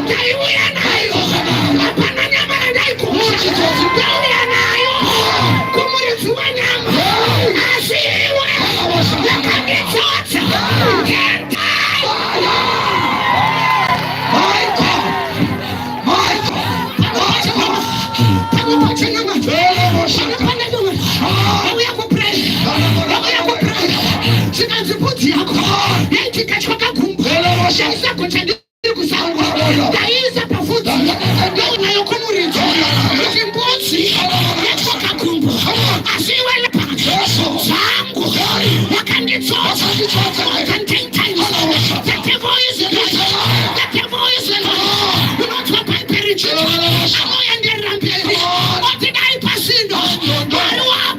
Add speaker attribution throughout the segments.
Speaker 1: Ndaiuya nayo. Hapana nyama yandaikumusha. Ndauya nayo. Kumuridzi wanyama. Asi iwe yakanditsotsa. Kenda. Chikazibudzi yako yaitikachwaka gumbo yaisakutendiri kusangwa yaiisa pafudzi yaunayo kumuridzi chimbudzi yatyoka gumbo asi iwe zangu yakanditsotsa 10 times. The devil is a liar. The devil is a liar. You know what I'm preaching? What did I pass in? Abraham.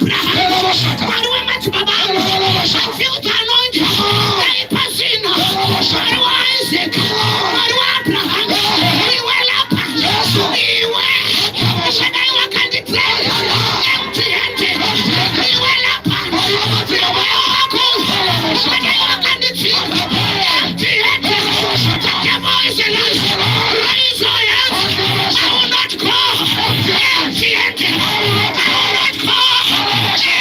Speaker 1: Zvimwadzibaba. I feel the anointing. I pass in. Isaac. Abraham. We will up. We will. Should I walk on the trail? Empty-handed. We will up. We will walk. Should I walk on the trail? Empty-handed. The devil is a liar. Raise your hands. I will not go. Empty-handed. I will not go.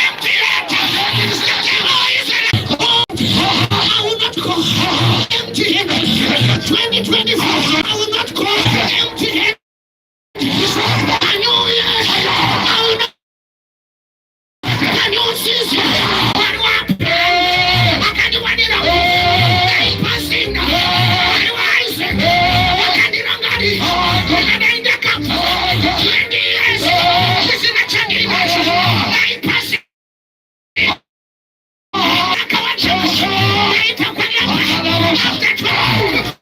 Speaker 1: Empty-handed. The devil is a liar. I will not go. Empty-handed. 2024. I will not go. Empty-handed. I know it. I will not. I know this. What happened? I can't do anything. I pass in. I rise. I can't do anything. I ain't the cup. 20 years. This is a change. I pass in. I can't change. I talk after 12.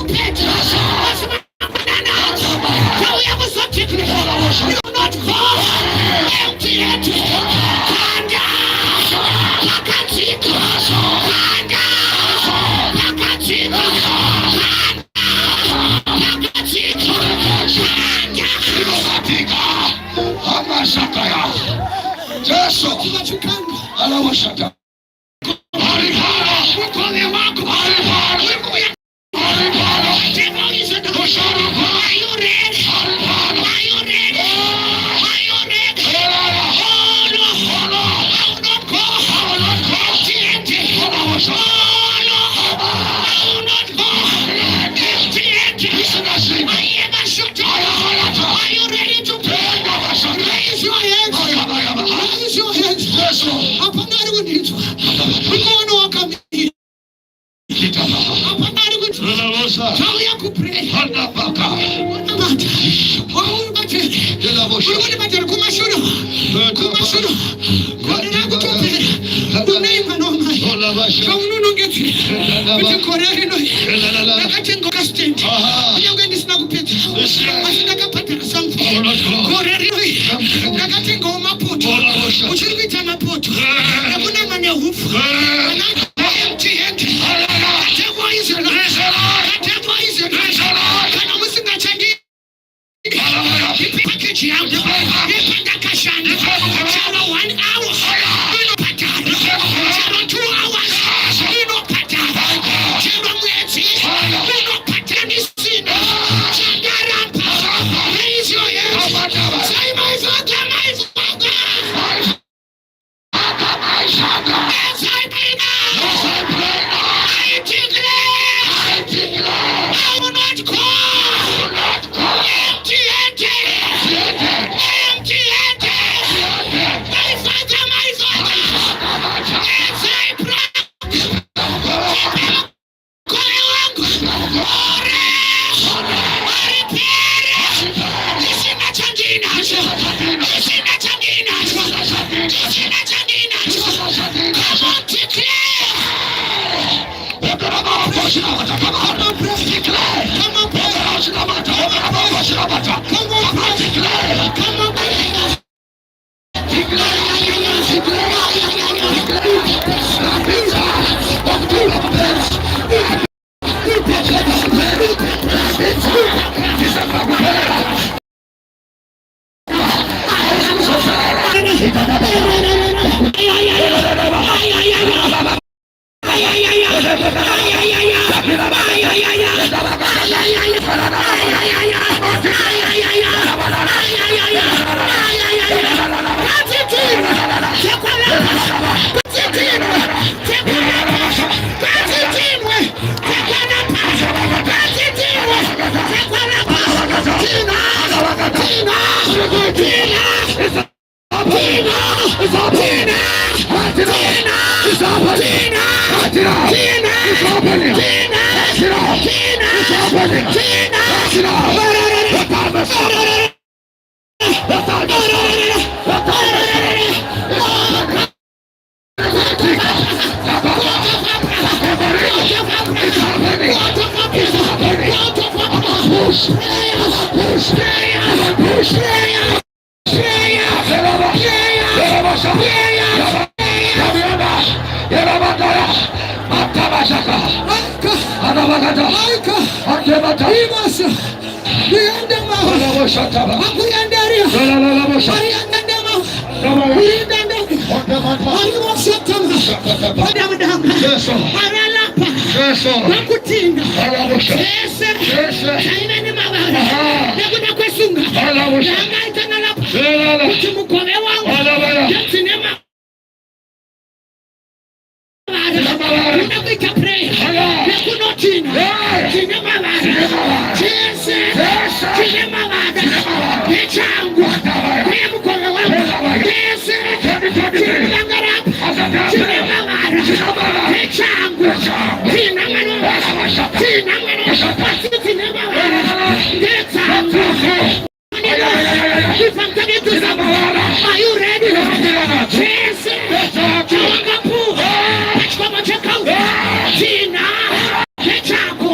Speaker 1: kupeta. Tauya kuzotikira. You will not go empty-handed. Kanda. Pakatika. Kanda. Pakatika. Amashakaya. Yesu. Alawashaka. Alipara. Mkono wako. Alipara. Alipara. Devil is in the bush. Are you ready? Are you ready? Are you ready? Oh no. Oh no. I will not go. I will not go. Empty. Oh no. I will not go. Empty. I am a shooter. Are you ready to pray? Raise your hands. Raise your hands. Apana rudicho. Mkono wakamili. Apana rudicho. Tauya kupray. Handapaka. Handapaka. Waumate. Waumate kumashuru. Kumashuru. Kodena kutopera. Dunaima nomai. Kaununu ngeti. Kuti koreri noi. Nakatengo kastent. Yongeni sina kupeta. Asina kapata kasamfu. Koreri noi. Nakatengo mapoto. Uchiribita mapoto. Nakuna mane hufu. Empty-handed. Kategwa izo na. Kategwa izo na. Kana musinga changi. Package yangu. Ipanda kashani. Chalo 1 hour. Ino patana. Chalo 2 hours. Ino patana. Chalo mwezi. Ino patani sina. Changarapa. Raise your hands. Say my father, my father. As I pray now. I declare. I will not go. Empty-handed. Empty-handed. My father, my father. As I pray. Kole wangu. Ore. Oripere. Isina changina. Isina changina. Isina changina. Come on, declare. Come on, pray. Come on, pray. Come on, pray. Come on, pray. Are you ready? Tina, Chako,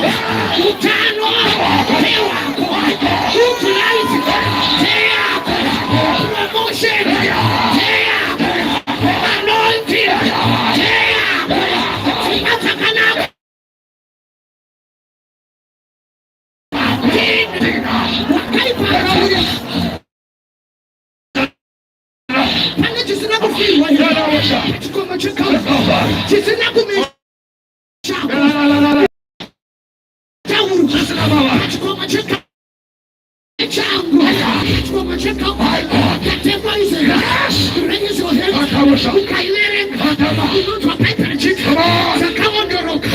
Speaker 1: chikoma chisina kumira chikoma changu chikoma chatengwa izera ukailere unonzwa paipera chikoma chakaondoroka